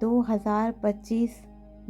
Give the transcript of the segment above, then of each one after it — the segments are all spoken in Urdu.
2025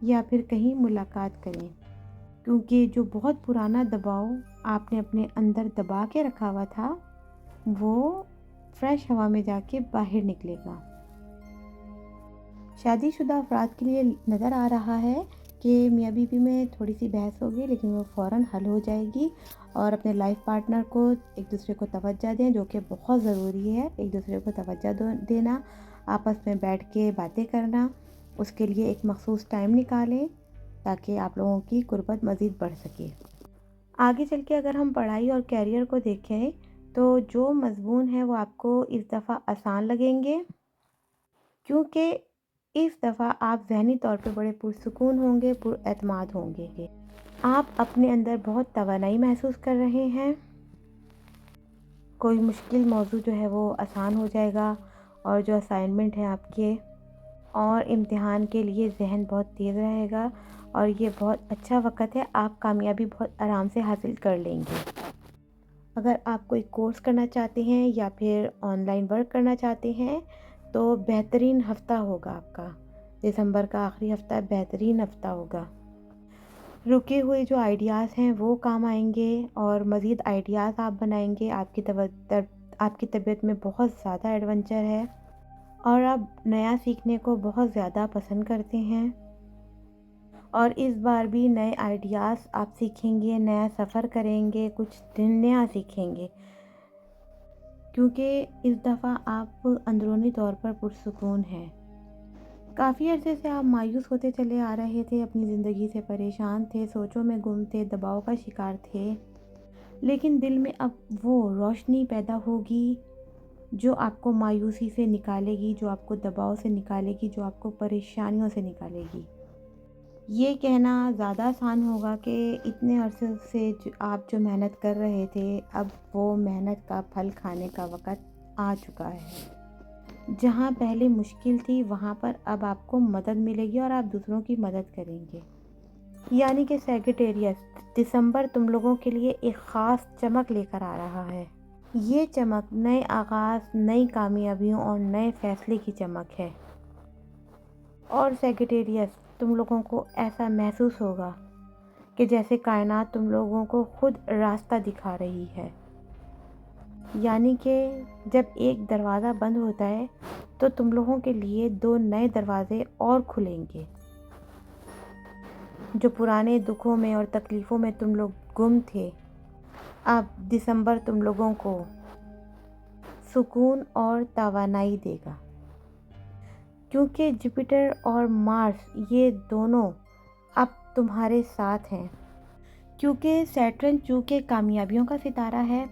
یا پھر کہیں ملاقات کریں، کیونکہ جو بہت پرانا دباؤ آپ نے اپنے اندر دبا کے رکھا ہوا تھا وہ فریش ہوا میں جا کے باہر نکلے گا۔ شادی شدہ افراد کے لیے نظر آ رہا ہے کہ میاں بیوی میں تھوڑی سی بحث ہوگی، لیکن وہ فوراً حل ہو جائے گی، اور اپنے لائف پارٹنر کو ایک دوسرے کو توجہ دیں، جو کہ بہت ضروری ہے۔ ایک دوسرے کو توجہ دینا، آپس میں بیٹھ کے باتیں کرنا، اس کے لیے ایک مخصوص ٹائم نکالیں تاکہ آپ لوگوں کی قربت مزید بڑھ سکے۔ آگے چل کے اگر ہم پڑھائی اور کیریئر کو دیکھیں تو جو مضمون ہے وہ آپ کو اس دفعہ آسان لگیں گے، کیونکہ اس دفعہ آپ ذہنی طور پہ بڑے پرسکون ہوں گے، پر اعتماد ہوں گے۔ آپ اپنے اندر بہت توانائی محسوس کر رہے ہیں، کوئی مشکل موضوع جو ہے وہ آسان ہو جائے گا، اور جو اسائنمنٹ ہے آپ کے اور امتحان کے لیے ذہن بہت تیز رہے گا، اور یہ بہت اچھا وقت ہے، آپ کامیابی بہت آرام سے حاصل کر لیں گے۔ اگر آپ کوئی کورس کرنا چاہتے ہیں یا پھر آن لائن ورک کرنا چاہتے ہیں تو بہترین ہفتہ ہوگا آپ کا، دسمبر کا آخری ہفتہ بہترین ہفتہ ہوگا۔ رکے ہوئے جو آئیڈیاز ہیں وہ کام آئیں گے، اور مزید آئیڈیاز آپ بنائیں گے۔ آپ کی طبیعت میں بہت زیادہ ایڈونچر ہے، اور آپ نیا سیکھنے کو بہت زیادہ پسند کرتے ہیں، اور اس بار بھی نئے آئیڈیاز آپ سیکھیں گے، نیا سفر کریں گے، کچھ نیا سیکھیں گے، کیونکہ اس دفعہ آپ اندرونی طور پر پرسکون ہیں۔ کافی عرصے سے آپ مایوس ہوتے چلے آ رہے تھے، اپنی زندگی سے پریشان تھے، سوچوں میں گم تھے، دباؤ کا شکار تھے، لیکن دل میں اب وہ روشنی پیدا ہوگی جو آپ کو مایوسی سے نکالے گی، جو آپ کو دباؤ سے نکالے گی، جو آپ کو پریشانیوں سے نکالے گی۔ یہ کہنا زیادہ آسان ہوگا کہ اتنے عرصے سے آپ جو محنت کر رہے تھے، اب وہ محنت کا پھل کھانے کا وقت آ چکا ہے۔ جہاں پہلے مشکل تھی وہاں پر اب آپ کو مدد ملے گی، اور آپ دوسروں کی مدد کریں گے۔ یعنی کہ سیگیٹیریس، دسمبر تم لوگوں کے لیے ایک خاص چمک لے کر آ رہا ہے۔ یہ چمک نئے آغاز، نئی کامیابیوں اور نئے فیصلے کی چمک ہے۔ اور سیگیٹیریس، تم لوگوں کو ایسا محسوس ہوگا کہ جیسے کائنات تم لوگوں کو خود راستہ دکھا رہی ہے۔ یعنی کہ جب ایک دروازہ بند ہوتا ہے تو تم لوگوں کے لیے 2 نئے دروازے اور کھلیں گے۔ جو پرانے دکھوں میں اور تکلیفوں میں تم لوگ گم تھے، اب دسمبر تم لوگوں کو سکون اور توانائی دے گا، کیونکہ جوپیٹر اور مارس یہ دونوں اب تمہارے ساتھ ہیں۔ کیونکہ سیٹرن چونکہ کامیابیوں کا ستارہ ہے،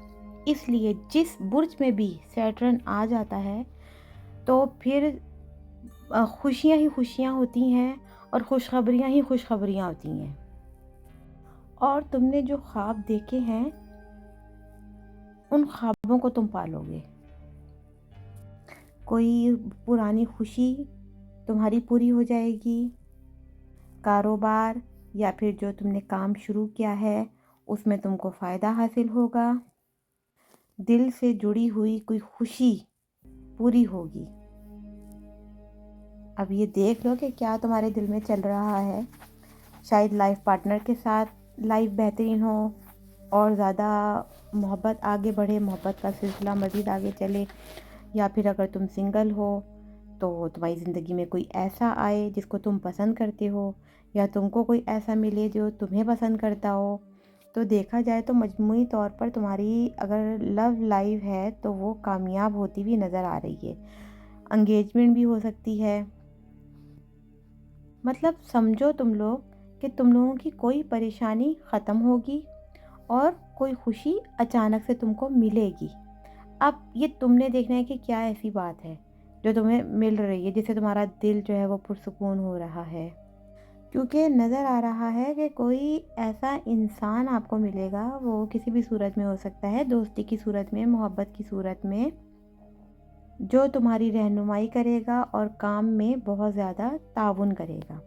اس لیے جس برج میں بھی سیٹرن آ جاتا ہے تو پھر خوشیاں ہی خوشیاں ہوتی ہیں، اور خوشخبریاں ہی خوشخبریاں ہوتی ہیں۔ اور تم نے جو خواب دیکھے ہیں ان خوابوں کو تم پالو گے۔ کوئی پرانی خوشی تمہاری پوری ہو جائے گی، کاروبار یا پھر جو تم نے کام شروع کیا ہے اس میں تم کو فائدہ حاصل ہوگا، دل سے جڑی ہوئی کوئی خوشی پوری ہوگی۔ اب یہ دیکھ لو کہ کیا تمہارے دل میں چل رہا ہے۔ شاید لائف پارٹنر کے ساتھ لائف بہترین ہو، اور زیادہ محبت آگے بڑھے، محبت کا سلسلہ مزید آگے چلے، یا پھر اگر تم سنگل ہو تو تمہاری زندگی میں کوئی ایسا آئے جس کو تم پسند کرتے ہو، یا تم کو کوئی ایسا ملے جو تمہیں پسند کرتا ہو۔ تو دیکھا جائے تو مجموعی طور پر تمہاری اگر لو لائف ہے تو وہ کامیاب ہوتی ہوئی نظر آ رہی ہے۔ انگیجمنٹ بھی ہو سکتی ہے۔ مطلب سمجھو تم لوگ کہ تم لوگوں کی کوئی پریشانی ختم ہوگی، اور کوئی خوشی اچانک سے تم کو ملے گی۔ اب یہ تم نے دیکھنا ہے کہ کیا ایسی بات ہے جو تمہیں مل رہی ہے، جس سے تمہارا دل جو ہے وہ پرسکون ہو رہا ہے۔ کیونکہ نظر آ رہا ہے کہ کوئی ایسا انسان آپ کو ملے گا، وہ کسی بھی صورت میں ہو سکتا ہے، دوستی کی صورت میں، محبت کی صورت میں، جو تمہاری رہنمائی کرے گا اور کام میں بہت زیادہ تعاون کرے گا۔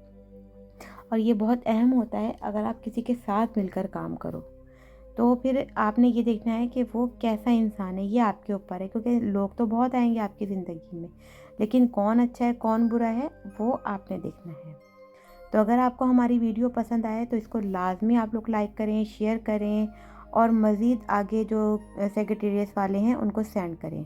اور یہ بہت اہم ہوتا ہے اگر آپ کسی کے ساتھ مل کر کام کرو، تو پھر آپ نے یہ دیکھنا ہے کہ وہ کیسا انسان ہے۔ یہ آپ کے اوپر ہے، کیونکہ لوگ تو بہت آئیں گے آپ کی زندگی میں، لیکن کون اچھا ہے کون برا ہے وہ آپ نے دیکھنا ہے۔ تو اگر آپ کو ہماری ویڈیو پسند آئے تو اس کو لازمی آپ لوگ لائک کریں، شیئر کریں اور مزید آگے جو سیکریٹریٹس والے ہیں ان کو سینڈ کریں۔